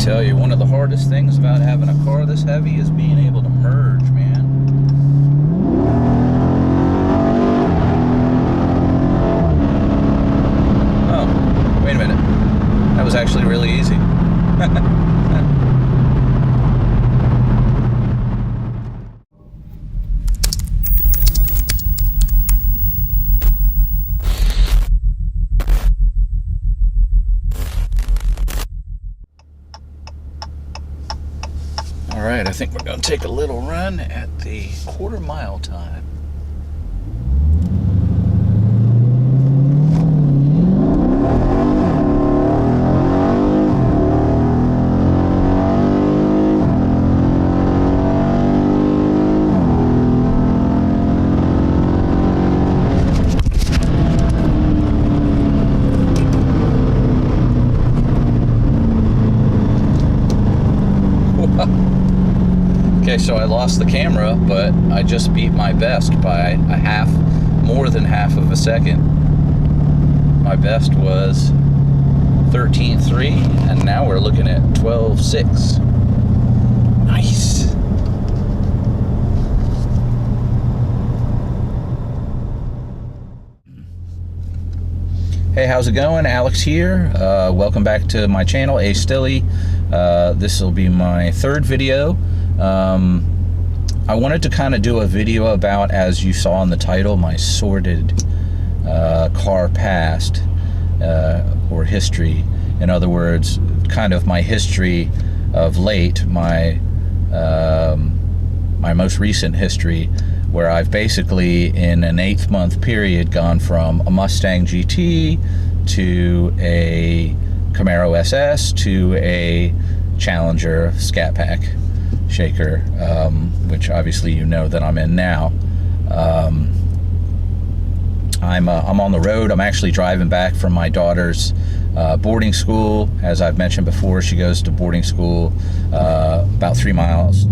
tell you, one of the hardest things about having a car this heavy is being able to merge, man. Oh, wait a minute. That was actually really easy. Alright, I think we're going to take a little run at the quarter-mile time. Okay, so I lost the camera, but I just beat my best by more than half of a second. My best was 13.3, and now we're looking at 12.6. Nice. Hey, how's it going? Alex here. Welcome back to my channel, A Stilly. This will be my third video. I wanted to kind of do a video about, as you saw in the title, my sordid car past or history. In other words, kind of my history of late, my most recent history, where I've basically in an 8-month period gone from a Mustang GT to a Camaro SS to a Challenger Scat Pack shaker, which obviously you know that I'm in now. I'm on the road. I'm actually driving back from my daughter's boarding school. As I've mentioned before, she goes to boarding school about 3 hours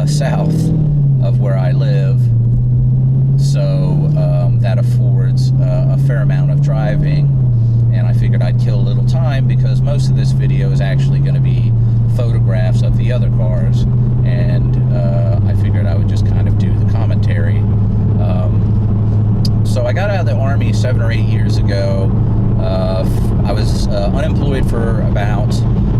south of where I live. So that affords a fair amount of driving, and I figured I'd kill a little time because most of this video is actually going to be photographs of the other cars, and I figured I would just kind of do the commentary. So I got out of the Army 7 or 8 years ago. I was unemployed for about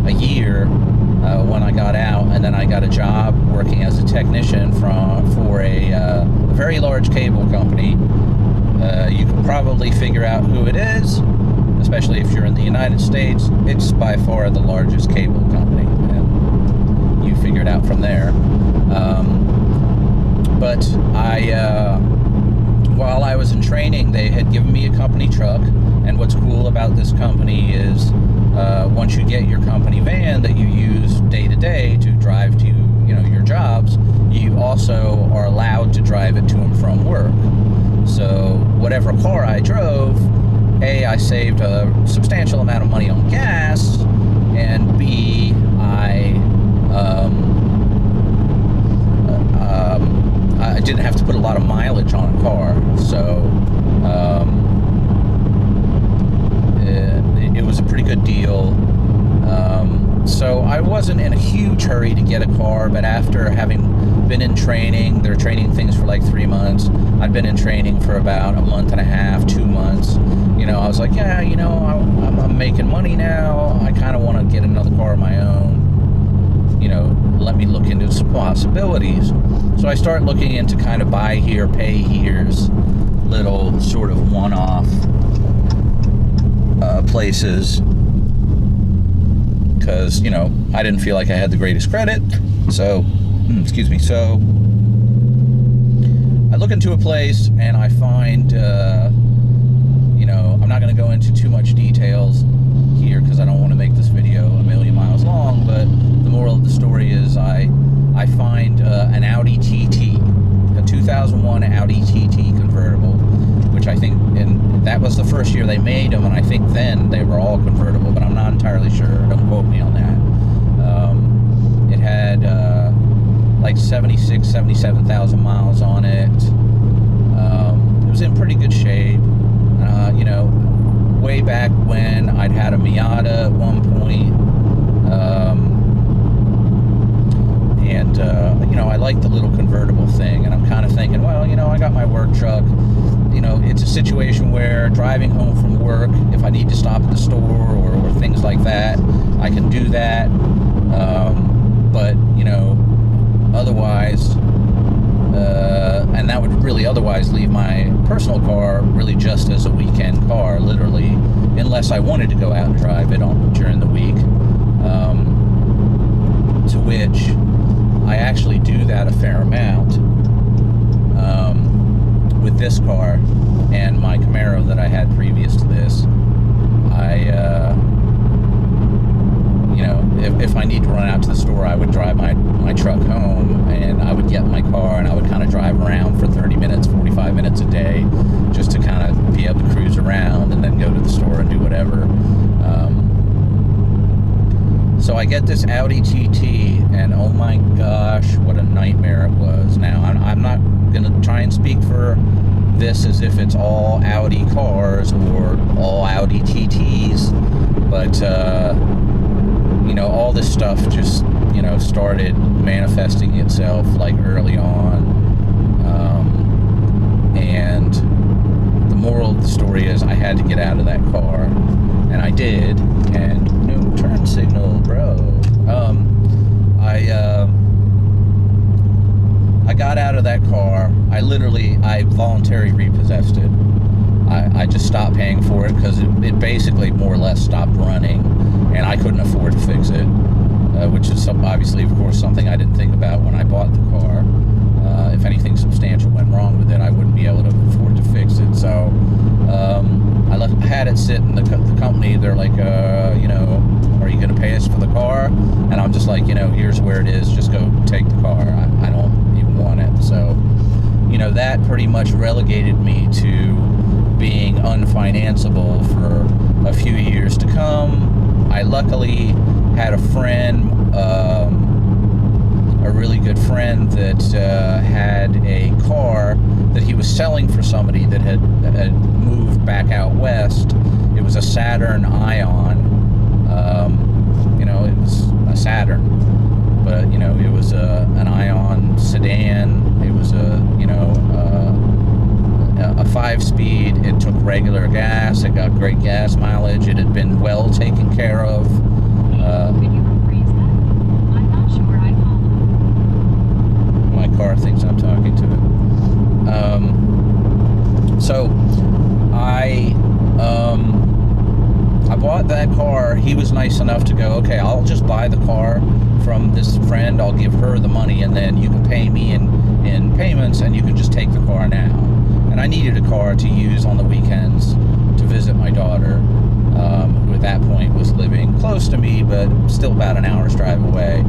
a year when I got out, and then I got a job working as a technician for a very large cable company. You can probably figure out who it is, especially if you're in the United States. It's by far the largest cable company, and you figure it out from there. But while I was in training, they had given me a company truck, and what's cool about this company is once you get your company van that you use day to day to drive to your jobs, you also are allowed to drive it to and from work. So whatever car I drove, A, I saved a substantial amount of money on gas, and B, I didn't have to put a lot of mileage on a car. So it was a pretty good deal. So I wasn't in a huge hurry to get a car, but after having been in training, they're training things for like 3 months. I'd been in training for about a month and a half, 2 months. I was like, yeah, I'm making money now. I kind of want to get another car of my own. Let me look into some possibilities. So I start looking into kind of buy here, pay here's, little sort of one-off places. Because, I didn't feel like I had the greatest credit. So, excuse me. So, I look into a place and I find, I'm not going to go into too much details here because I don't want to make this video a million miles long, but the moral of the story is I find an Audi TT, a 2001 Audi TT convertible, which I think, and that was the first year they made them, and I think then they were all convertible, but I'm not entirely sure. Don't quote me on that. It had like 77,000 miles on it. It was in pretty good shape. back when I'd had a Miata at one point. I like the little convertible thing, and I'm kind of thinking, well, I got my work truck. It's a situation where driving home from work, if I need to stop at the store or things like that, I can do that. But otherwise, and that would really otherwise leave my personal car really just as a weekend car, literally, unless I wanted to go out and drive it during the week. To which I actually do that a fair amount with this car and my Camaro that I had previous to this. If I need to run out to the store, I would drive my truck home, and I would get in my car, and I would kind of drive around for 30 minutes, 45 minutes a day, just to kind of be able to cruise around and then go to the store and do whatever. So I get this Audi TT, and oh my gosh, what a nightmare it was. Now, I'm not going to try and speak for this as if it's all Audi cars or all Audi TTs, but all this stuff just started manifesting itself like early on, and the moral of the story is I had to get out of that car, and I did. And no turn signal, bro. I got out of that car. I voluntarily repossessed it. I just stopped paying for it because it basically more or less stopped running, and I couldn't afford to fix it, which is obviously, of course, something I didn't think about when I bought the car. If anything substantial went wrong with it, I wouldn't be able to afford to fix it. So I had it sit in the company. They're like, are you going to pay us for the car? And I'm just like, here's where it is. Just go take the car. I don't even want it. So, that pretty much relegated me to being unfinanceable for a few years to come. I luckily had a friend, a really good friend that had a car that he was selling for somebody that had moved back out west. It was a Saturn Ion. It was a Saturn, but it was an Ion sedan. It was a 5-speed. It took regular gas. It got great gas mileage. It had been well taken care of. Could you rephrase that? I'm not sure I follow. My car thinks I'm talking to it. So I bought that car. He was nice enough to go, okay, I'll just buy the car from this friend. I'll give her the money, and then you can pay me in payments, and you can just take the car now. And I needed a car to use on the weekends to visit my daughter, who at that point was living close to me, but still about an hour's drive away.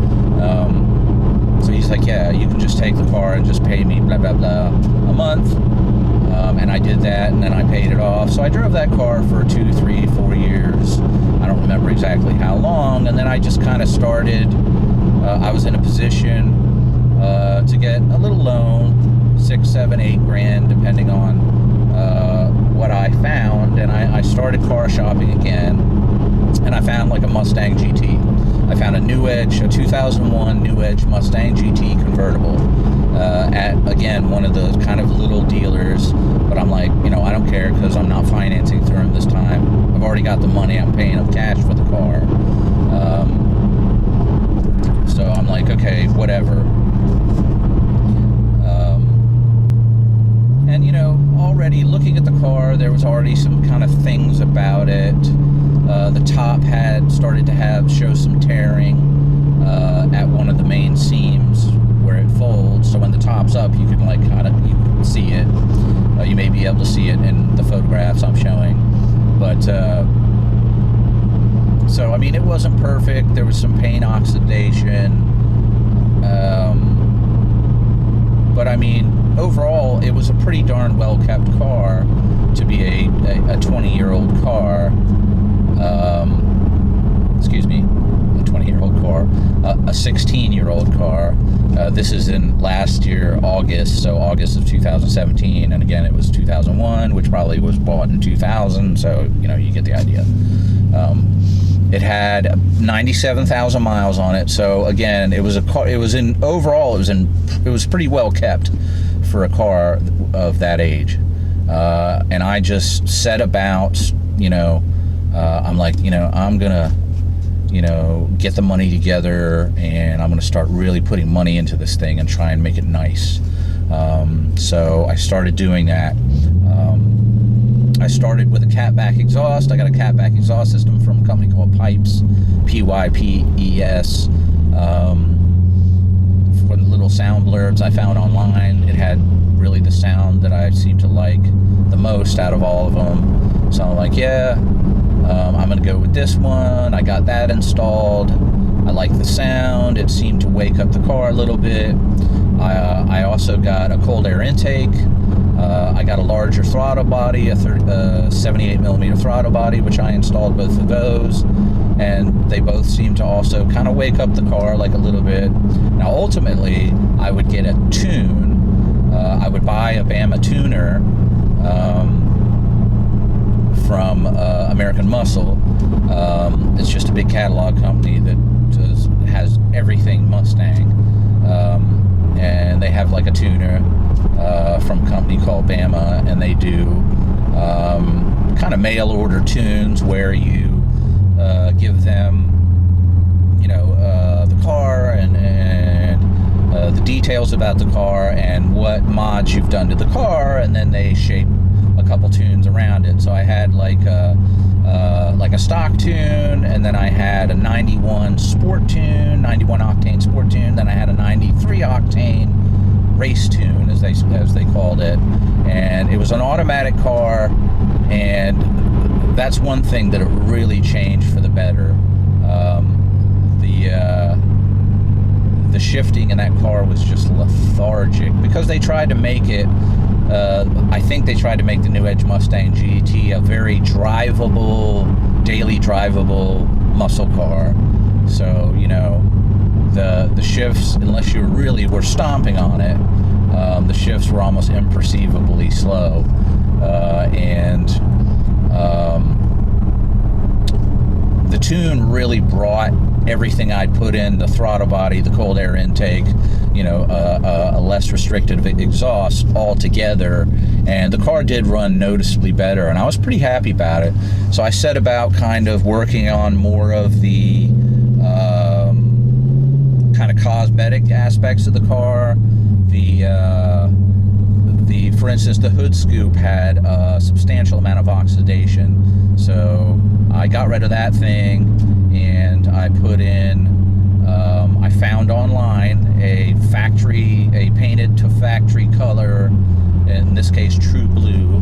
So he's like, yeah, you can just take the car and just pay me blah, blah, blah a month. And I did that, and then I paid it off. So I drove that car for 2, 3, 4 years. I don't remember exactly how long. And then I just kind of started, I was in a position to get a little loan, 6, 7, 8 grand, depending on what I found. And I started car shopping again, and I found like a Mustang GT. I found a a 2001 New Edge Mustang GT convertible at, again, one of those kind of little dealers. But I'm like, I don't care because I'm not financing through them this time. I've already got the money. I'm paying them cash for the car. So I'm like, okay, whatever. And, already looking at the car, there was already some kind of things about it. The top had started to show some tearing at one of the main seams where it folds. So when the top's up, you can you can see it. You may be able to see it in the photographs I'm showing. But so I mean, it wasn't perfect. There was some paint oxidation. But I mean, overall, it was a pretty darn well kept car to be a 20-year-old car. Excuse me, a 20-year-old car. A a 16-year-old car. This is in last year, August, so August of 2017, and again, it was 2001, which probably was bought in 2000, so, you get the idea. It had 97,000 miles on it, so again, it was a car, it was pretty well kept for a car of that age. And I just set about, I'm like, I'm gonna, get the money together, and I'm gonna start really putting money into this thing and try and make it nice. So I started doing that. I started with a catback exhaust. I got a catback exhaust system from a company called Pipes, P-Y-P-E-S. For the little sound blurbs I found online, it had really the sound that I seem to like the most out of all of them. So I'm like, yeah, I'm gonna go with this one. I got that installed. I like the sound. It seemed to wake up the car a little bit. I also got a cold air intake. I got a larger throttle body, a 78 millimeter throttle body, which I installed both of those, and they both seem to also kind of wake up the car like a little bit. Now, ultimately, I would get a tune. I would buy a Bama tuner from American Muscle. It's just a big catalog company that has everything Mustang, and they have like a tuner from a company called Bama, and they do kind of mail order tunes where you give them the car and the details about the car and what mods you've done to the car, and then they shape a couple tunes around it. So I had like a stock tune, and then I had a 91 sport tune, 91 octane sport tune, then I had a 93 octane race tune, as they called it, and it was an automatic car, and that's one thing that it really changed for the better. The shifting in that car was just lethargic because they tried to make it. I think they tried to make the new Edge Mustang GT a very drivable, daily drivable muscle car. So the shifts, unless you really were stomping on it, the shifts were almost imperceivably slow, and the tune really brought everything I'd put in, the throttle body, the cold air intake, a less restricted exhaust all together, and the car did run noticeably better, and I was pretty happy about it. So I set about kind of working on more of the kind of cosmetic aspects of the car. For instance, the hood scoop had a substantial amount of oxidation, so I got rid of that thing, and I put in, I found online a painted to factory color, in this case true blue,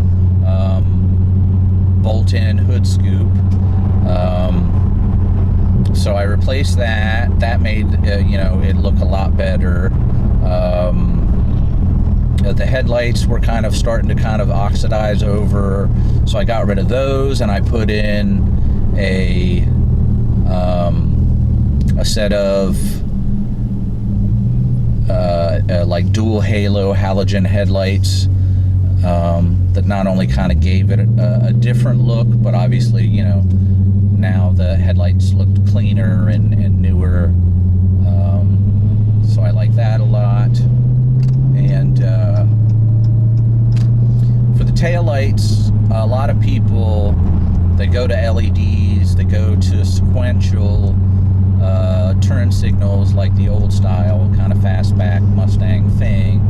bolt-in hood scoop. So I replaced that. That made it look a lot better. The headlights were kind of starting to kind of oxidize over, so I got rid of those, and I put in a set of like dual halo halogen headlights that not only kind of gave it a different look, but obviously now the headlights looked cleaner and newer, so I like that a lot. And for the taillights, a lot of people, they go to LEDs, they go to sequential turn signals like the old style kind of fastback Mustang thing,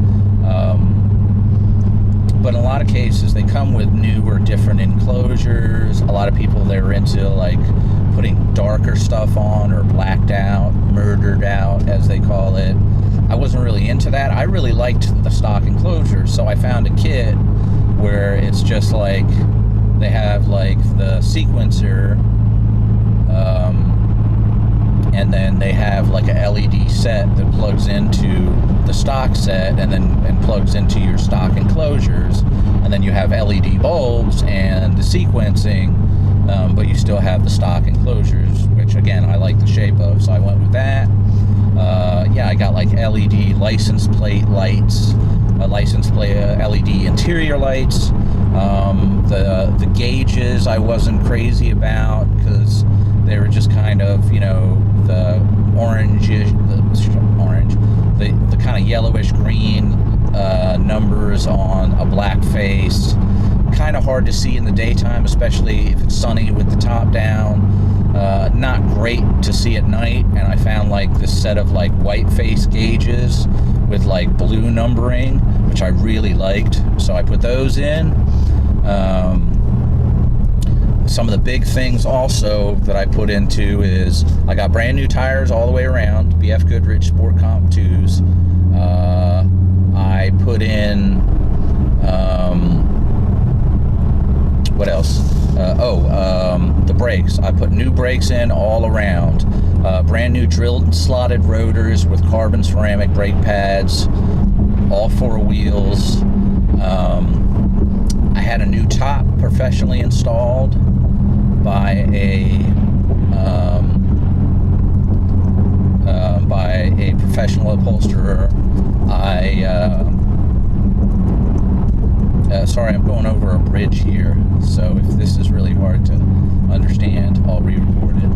but in a lot of cases they come with newer, different enclosures. A lot of people, they're into like putting darker stuff on, or blacked out, murdered out as they call it. I wasn't really into that. I really liked the stock enclosures, so I found a kit where it's just like they have like the sequencer, and then they have like a LED set that plugs into the stock set, and plugs into your stock enclosures, and then you have LED bulbs and the sequencing, but you still have the stock enclosures, which again I like the shape of, so I went with that. Yeah, I got like LED license plate lights, license plate LED interior lights. The gauges I wasn't crazy about because they were just kind of, you know, the the kind of yellowish green numbers on a black face. Kind of hard to see in the daytime, especially if it's sunny with the top down. Not great to see at night, and I found like this set of like white face gauges with like blue numbering, which I really liked, so I put those in. Some of the big things also that I put into is I got brand new tires all the way around, BF Goodrich Sport Comp 2s. I put in what else? The brakes. I put new brakes in all around. Brand new drilled and slotted rotors with carbon ceramic brake pads, all four wheels. I had a new top professionally installed by a professional upholsterer. Sorry, I'm going over a bridge here, so if this is really hard to understand, I'll re-record it.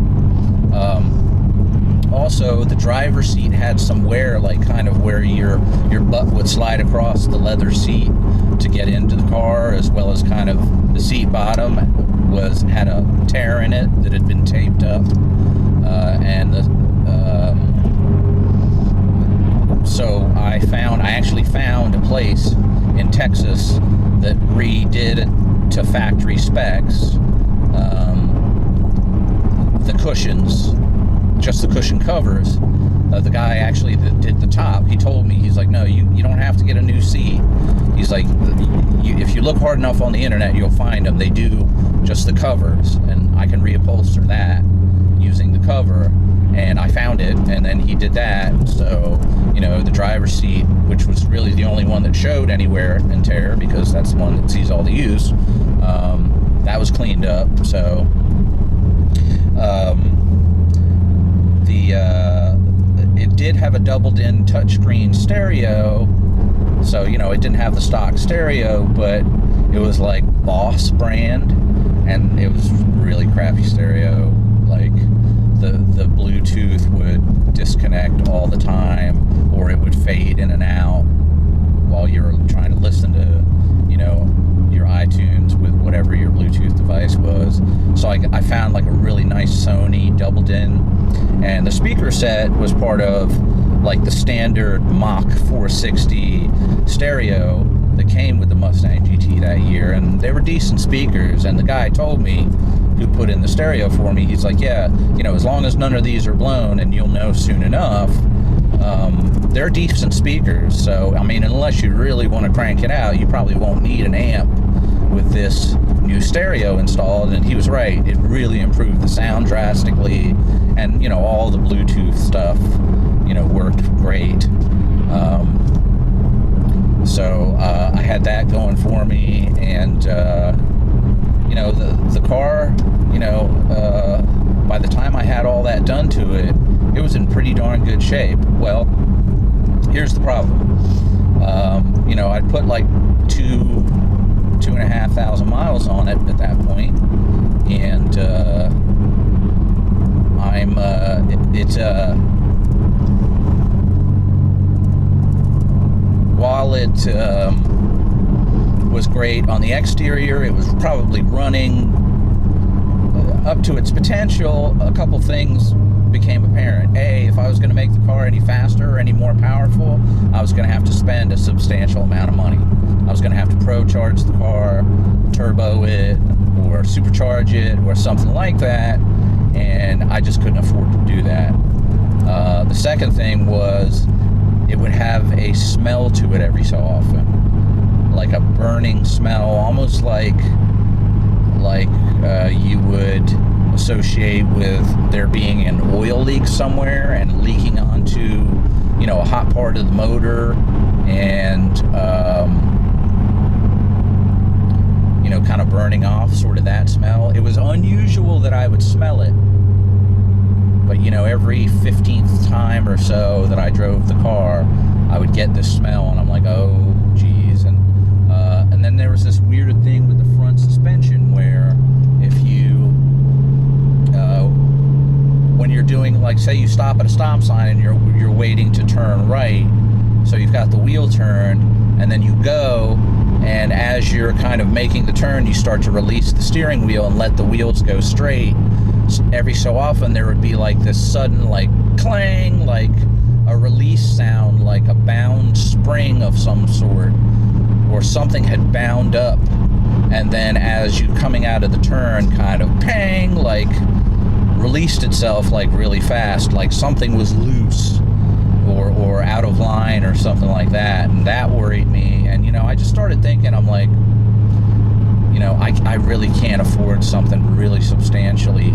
Also, the driver's seat had some wear, like kind of where your butt would slide across the leather seat to get into the car, as well as kind of the seat bottom had a tear in it that had been taped up, so I actually found a place in Texas that redid it to factory specs. The cushions, just the cushion covers. The guy actually that did the top, he told me, he's like, no, you don't have to get a new seat. He's like, if you look hard enough on the internet, you'll find them. They do just the covers, and I can reupholster that using the cover. And I found it, and then he did that. So, you know, the driver's seat, which was really the only one that showed any wear and tear, because that's the one that sees all the use, that was cleaned up. So, it did have a doubled-in touchscreen stereo. So, you know, it didn't have the stock stereo, but it was like Boss brand, and it was really crappy stereo. Like, the Bluetooth would disconnect all the time, or it would fade in and out while you're trying to listen to, you know, your iTunes with whatever your Bluetooth device was. So I found like a really nice Sony doubled in, and the speaker set was part of like the standard Mach 460 stereo that came with the Mustang GT that year, and they were decent speakers. And the guy told me, who put in the stereo for me, he's like, yeah, you know, as long as none of these are blown, and you'll know soon enough, they're decent speakers. So, I mean, unless you really want to crank it out, you probably won't need an amp with this new stereo installed. And he was right, it really improved the sound drastically, and, you know, all the Bluetooth stuff, you know, worked great. So I had that going for me, and you know, the car, you know, by the time I had all that done to it, it was in pretty darn good shape. Well, here's the problem. You know, I'd put like 2,500 miles on it at that point, and while it was great on the exterior, it was probably running up to its potential. A couple things became apparent. A, if I was going to make the car any faster or any more powerful, I was going to have to spend a substantial amount of money. I was going to have to pro-charge the car, turbo it, or supercharge it, or something like that, and I just couldn't afford to do that. The second thing was, it would have a smell to it every so often, like a burning smell, almost like you would associate with there being an oil leak somewhere and leaking onto, you know, a hot part of the motor, and you know, kind of burning off, sort of that smell. It was unusual that I would smell it, But you know, every 15th time or so that I drove the car, I would get this smell, and I'm like, oh geez. And then there was this weird thing with the front suspension where if you when you're doing, like, say you stop at a stop sign and you're waiting to turn right, so you've got the wheel turned, and then you go, and as you're kind of making the turn, you start to release the steering wheel and let the wheels go straight. Every so often there would be like this sudden like clang, like a release sound, like a bound spring of some sort, or something had bound up, and then as you coming out of the turn, kind of pang, like released itself like really fast, like something was loose or out of line or something like that. And that worried me. And you know, I just started thinking, I'm like, you know, I really can't afford something really substantially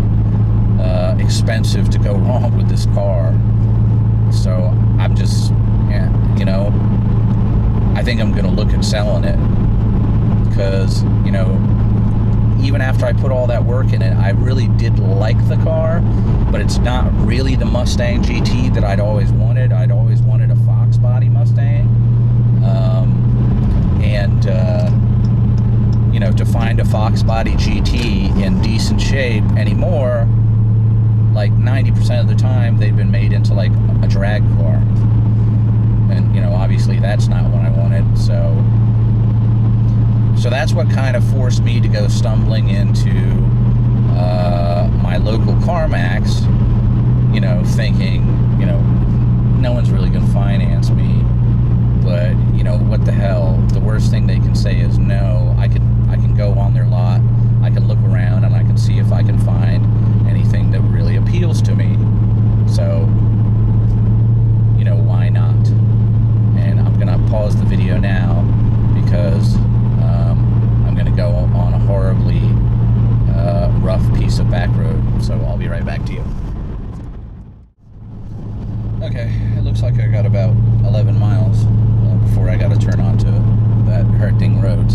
expensive to go wrong with this car. So I'm just, yeah, you know, I think I'm gonna look at selling it, because, you know, even after I put all that work in it, I really did like the car, but it's not really the Mustang GT that I'd always wanted. I'd always wanted a Fox body Mustang. You know, to find a Fox body GT in decent shape anymore, like 90% of the time, they've been made into like a drag car. And, you know, obviously that's not what I wanted, So that's what kind of forced me to go stumbling into my local CarMax, you know, thinking, you know, no one's really going to finance me, but, you know, what the hell? The worst thing they can say is no. I can go on their lot, I can look around, and I can see if I can find anything that really appeals to me. So, you know, why not? And I'm going to pause the video now, because I'm going to go on a horribly rough piece of back road, so I'll be right back to you. Okay, it looks like I got about 11 miles before I got to turn onto that hurting road.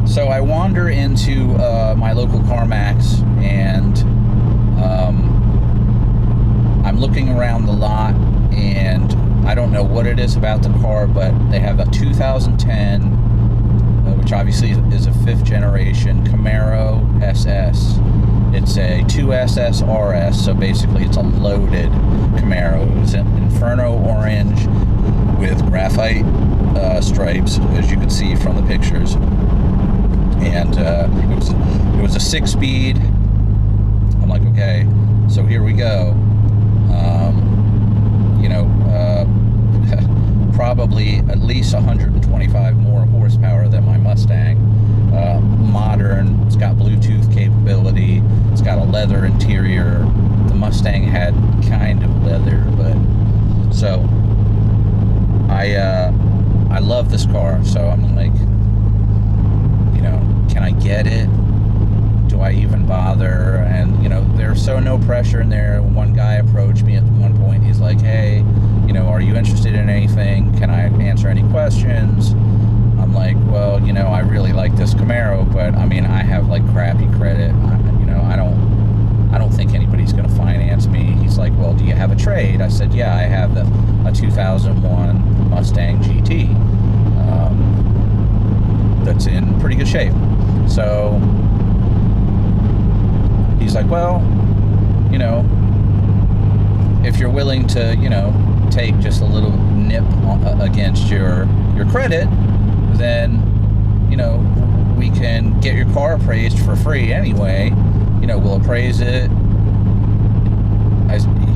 So I wander into my local CarMax, and I'm looking around the lot, and I don't know what it is about the car, but they have a 2010, which obviously is a 5th generation Camaro SS. It's a 2SS RS, so basically it's a loaded Camaro. It's an Inferno orange with graphite stripes, as you can see from the pictures. And it was a 6-speed. I'm like, okay, so here we go. You know, probably at least 125 more horsepower than my Mustang. Modern, it's got Bluetooth capability, it's got a leather interior. The Mustang had kind of leather, but so I love this car. So I'm like, you know, can I get it? Do I even bother? And, you know, there's so no pressure in there. One guy approached me at one point. He's like, hey, you know, are you interested in anything? Can I answer any questions? I'm like, well, you know, I really like this Camaro, but I mean, I have like crappy credit. You know, I don't think anybody's going to finance me. He's like, well, do you have a trade? I said, yeah, I have a 2001 Mustang GT that's in pretty good shape. So he's like, well, you know, if you're willing to, you know, take just a little nip against your credit, then, you know, we can get your car appraised for free anyway. You know, we'll appraise it.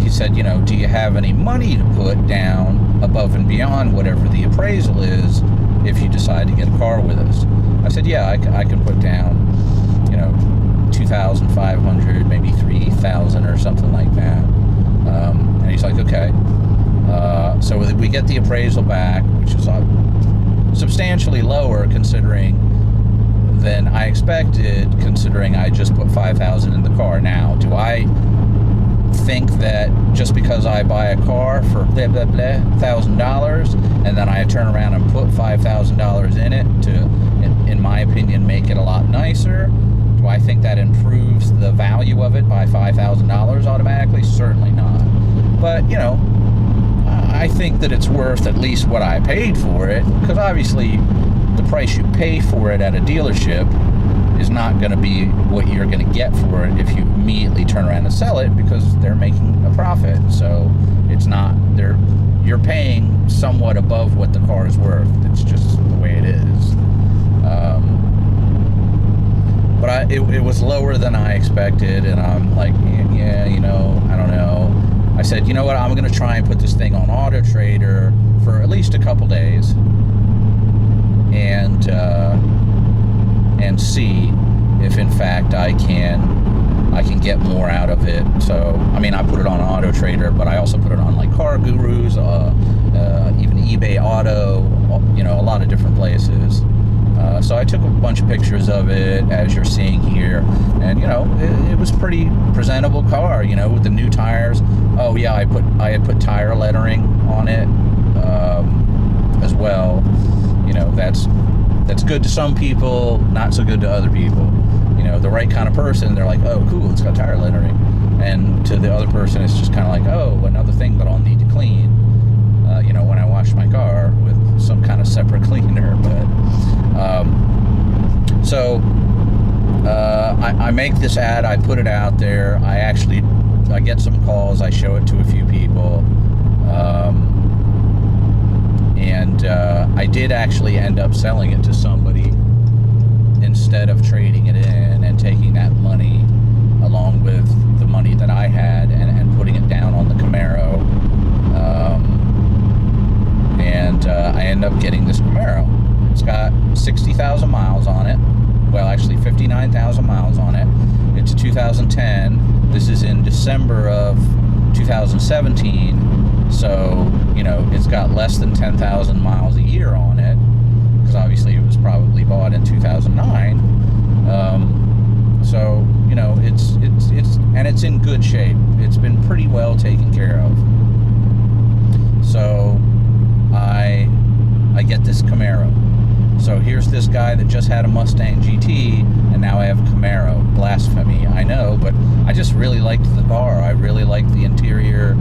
He said, you know, do you have any money to put down above and beyond whatever the appraisal is if you decide to get a car with us? I said, yeah, I can put down, you know, $2,500, maybe $3,000 or something like that. And he's like, okay. So we get the appraisal back, which is substantially lower considering than I expected, considering I just put $5,000 in the car. Now, do I think that just because I buy a car for blah blah blah $1,000 and then I turn around and put $5,000 in it to, in my opinion, make it a lot nicer, do Do I think that improves the value of it by $5,000 automatically? Certainly not. But, you know, I think that it's worth at least what I paid for it, because obviously the price you pay for it at a dealership is not going to be what you're going to get for it if you immediately turn around and sell it, because they're making a profit. So it's not, you're paying somewhat above what the car is worth. It's just the way it is. But it was lower than I expected, and I'm like, yeah, you know, I don't know. I said, you know what, I'm going to try and put this thing on Auto Trader for at least a couple days, and see if in fact I can get more out of it. So, I mean, I put it on Auto Trader, but I also put it on like Car Gurus, even eBay Auto, you know, a lot of different places. So I took a bunch of pictures of it, as you're seeing here, and you know, it was pretty presentable car, you know, with the new tires. Oh yeah, I had put tire lettering on it as well. You know, that's good to some people, not so good to other people. You know, the right kind of person, they're like, oh cool, it's got tire lettering, and to the other person, it's just kind of like, oh, another thing that I'll need to clean. You know, when I wash my car with some kind of separate cleaner. But I make this ad, I put it out there, I get some calls, I show it to a few people, and I did actually end up selling it to somebody instead of trading it in and taking that money along with the money that I had and putting it down on the Camaro. I end up getting this Camaro. It's got 60,000 miles on it. Well, actually 59,000 miles on it. It's a 2010. This is in December of 2017. So, you know, it's got less than 10,000 miles a year on it, because obviously it was probably bought in 2009. So, you know, it's in good shape. It's been pretty well taken care of. So I get this Camaro. So here's this guy that just had a Mustang GT, and now I have a Camaro. Blasphemy, I know, but I just really liked the car. I really liked the interior.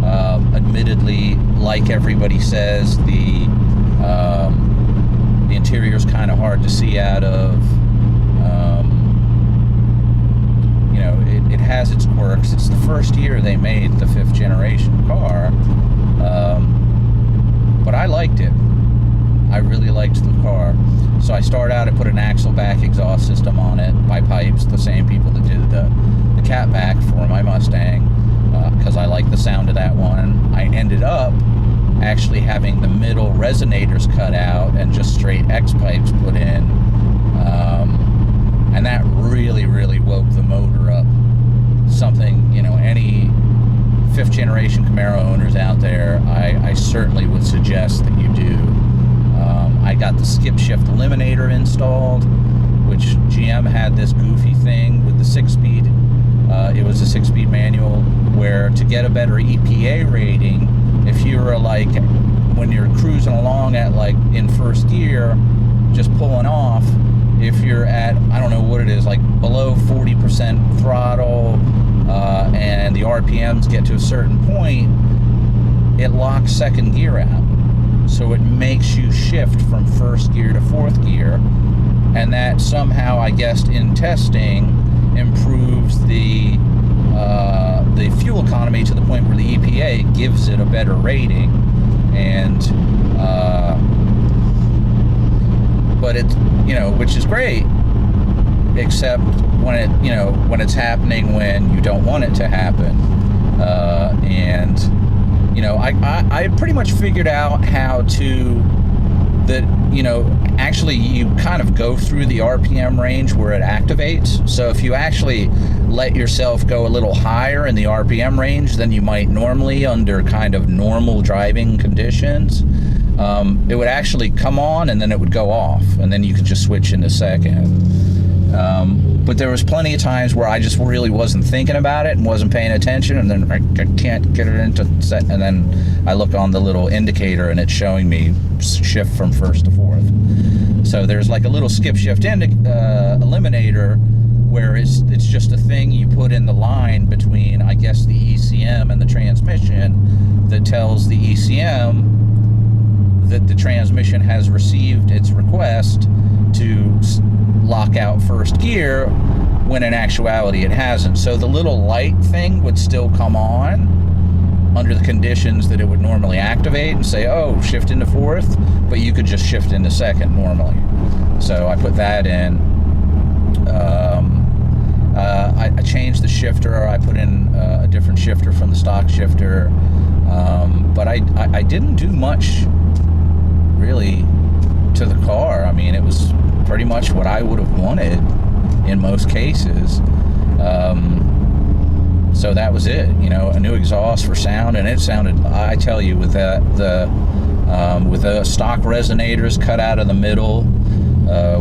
Admittedly, like everybody says, the interior is kind of hard to see out of. You know, it has its quirks. It's the first year they made the 5th generation car, but I liked it. I really liked the car. So I started out, I put an axle back exhaust system on it by Pipes, the same people that did the catback for my Mustang, because I like the sound of that one. I ended up actually having the middle resonators cut out and just straight X pipes put in, and that really, really woke the motor up. Something, you know, any 5th generation Camaro owners out there, I certainly would suggest that you do. I got the skip shift eliminator installed, which GM had this goofy thing with the 6-speed. It was a 6-speed manual where, to get a better EPA rating, if you were like, when you're cruising along at like in first gear, just pulling off, if you're at, I don't know what it is, like below 40% throttle, and the RPMs get to a certain point, it locks second gear out. So it makes you shift from first gear to 4th gear, and that somehow, I guess, in testing, improves the fuel economy to the point where the EPA gives it a better rating. And but it's, you know, which is great, except when it, you know, when it's happening when you don't want it to happen. And you know, I pretty much figured out how to, that, you know, actually you kind of go through the RPM range where it activates. So if you actually let yourself go a little higher in the RPM range than you might normally under kind of normal driving conditions, it would actually come on and then it would go off, and then you could just switch in a second. But there was plenty of times where I just really wasn't thinking about it and wasn't paying attention, and then I can't get it into set, and then I look on the little indicator and it's showing me shift from 1st to 4th. So there's like a little skip shift eliminator where it's just a thing you put in the line between, I guess, the ECM and the transmission that tells the ECM that the transmission has received its request to lock out first gear, when in actuality it hasn't. So the little light thing would still come on under the conditions that it would normally activate and say, oh, shift into fourth, but you could just shift into second normally. So I put that in. I changed the shifter. I put in a different shifter from the stock shifter. But I didn't do much really to the car. I mean, it was pretty much what I would have wanted in most cases. So that was it, you know, a new exhaust for sound, and it sounded, I tell you, with with the stock resonators cut out of the middle,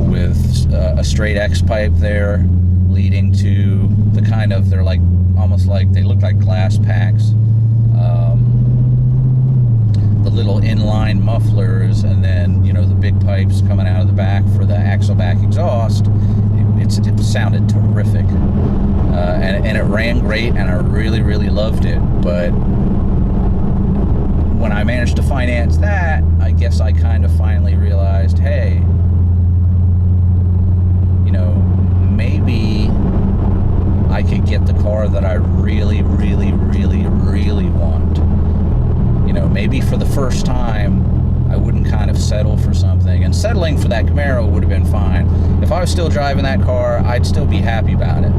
with a straight X pipe there leading to the kind of, they're like, almost like, they look like glass packs, the little inline mufflers, and then, you know, the big pipes coming out of the back for the axle back exhaust. It sounded terrific, and it ran great, and I really, really loved it. But when I managed to finance that, I guess I kind of finally realized, hey, you know, maybe I could get the car that I really, really, really, really want. You know, maybe for the first time, I wouldn't kind of settle for something. And settling for that Camaro would have been fine. If I was still driving that car, I'd still be happy about it.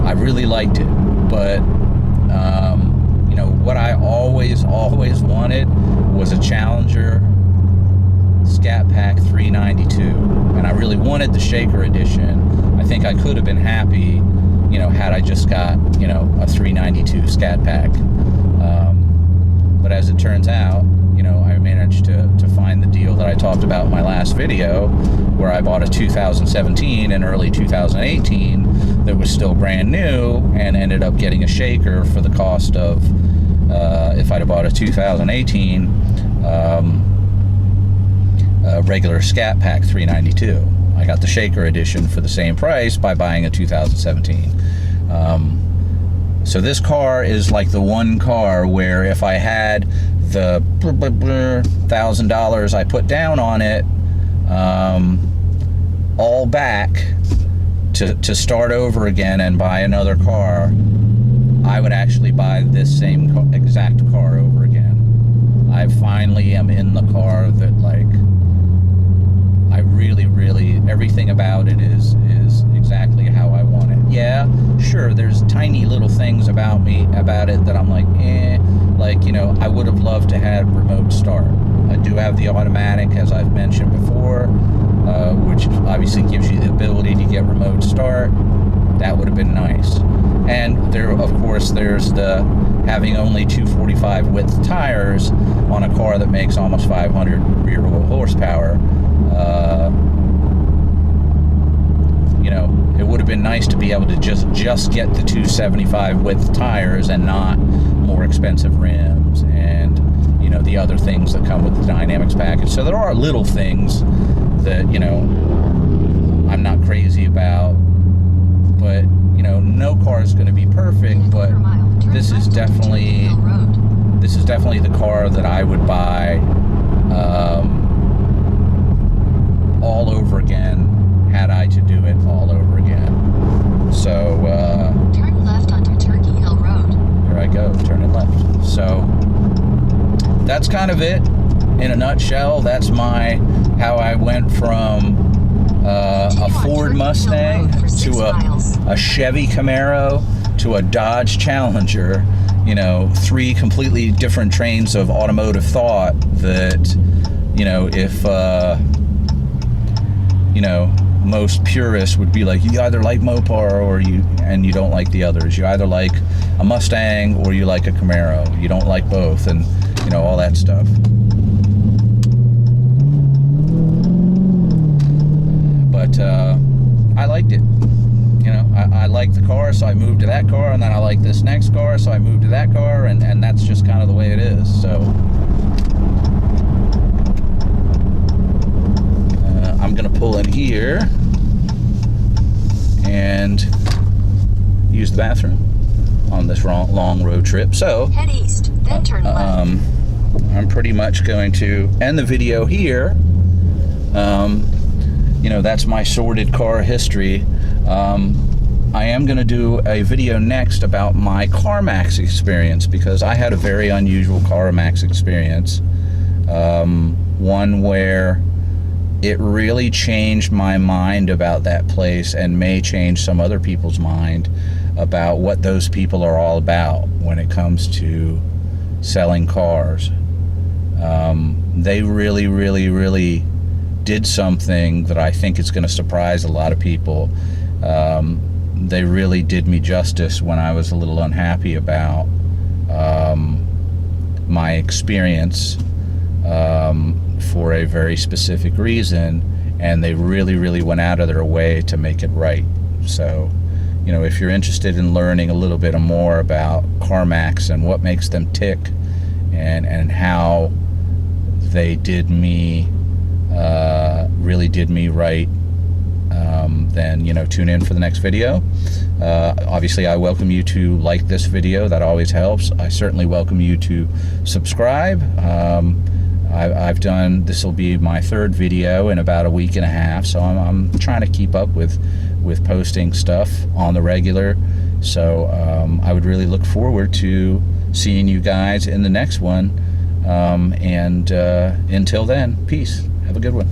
I really liked it. But, you know, what I always wanted was a Challenger Scat Pack 392. And I really wanted the Shaker Edition. I think I could have been happy, you know, had I just got, you know, a 392 Scat Pack. But as it turns out, you know, I managed to find the deal that I talked about in my last video, where I bought a 2017 and early 2018 that was still brand new, and ended up getting a Shaker for the cost of, if I'd have bought a 2018 regular Scat Pack 392. I got the Shaker Edition for the same price by buying a 2017. So this car is like the one car where if I had the $1,000 I put down on it, all back to start over again and buy another car, I would actually buy this same exact car over again. I finally am in the car that, like, I really, really, everything about it is exactly how I want it. Yeah, sure, there's tiny little things about it that I'm like, like, you know, I would have loved to have remote start. I do have the automatic, as I've mentioned before, which obviously gives you the ability to get remote start. That would have been nice. And there, of course, there's the having only 245 width tires on a car that makes almost 500 rear wheel horsepower. You know, it would have been nice to be able to just get the 275 width tires and not more expensive rims and, you know, the other things that come with the Dynamics package. So there are little things that, you know, I'm not crazy about, but, you know, no car is going to be perfect, but this is definitely the car that I would buy all over again, had I to do it all over again. So Turn left onto Turkey Hill Road. Here I go, turning left. So that's kind of it in a nutshell. That's how I went from a Ford Mustang to a Chevy Camaro to a Dodge Challenger. You know, 3 completely different trains of automotive thought that, you know, if you know, most purists would be like, you either like Mopar or you don't like the others. You either like a Mustang or you like a Camaro. You don't like both, and, you know, all that stuff. But I liked it. You know, I liked the car, so I moved to that car, and then I like this next car, so I moved to that car, and that's just kind of the way it is. So I'm gonna pull in here and use the bathroom on this long road trip. So Head east, then turn left. I'm pretty much going to end the video here. You know, that's my sordid car history. I am going to do a video next about my CarMax experience, because I had a very unusual CarMax experience. One where it really changed my mind about that place, and may change some other people's mind about what those people are all about when it comes to selling cars. They really did something that I think is going to surprise a lot of people. They really did me justice when I was a little unhappy about my experience for a very specific reason, and they really went out of their way to make it right. So, you know, if you're interested in learning a little bit more about CarMax and what makes them tick, and how they did me, really did me right, then, you know, tune in for the next video. Obviously, I welcome you to like this video. That always helps. I certainly welcome you to subscribe. I've done, this will be my third video in about a week and a half, so I'm trying to keep up with posting stuff on the regular. So I would really look forward to seeing you guys in the next one. And until then, peace. Have a good one.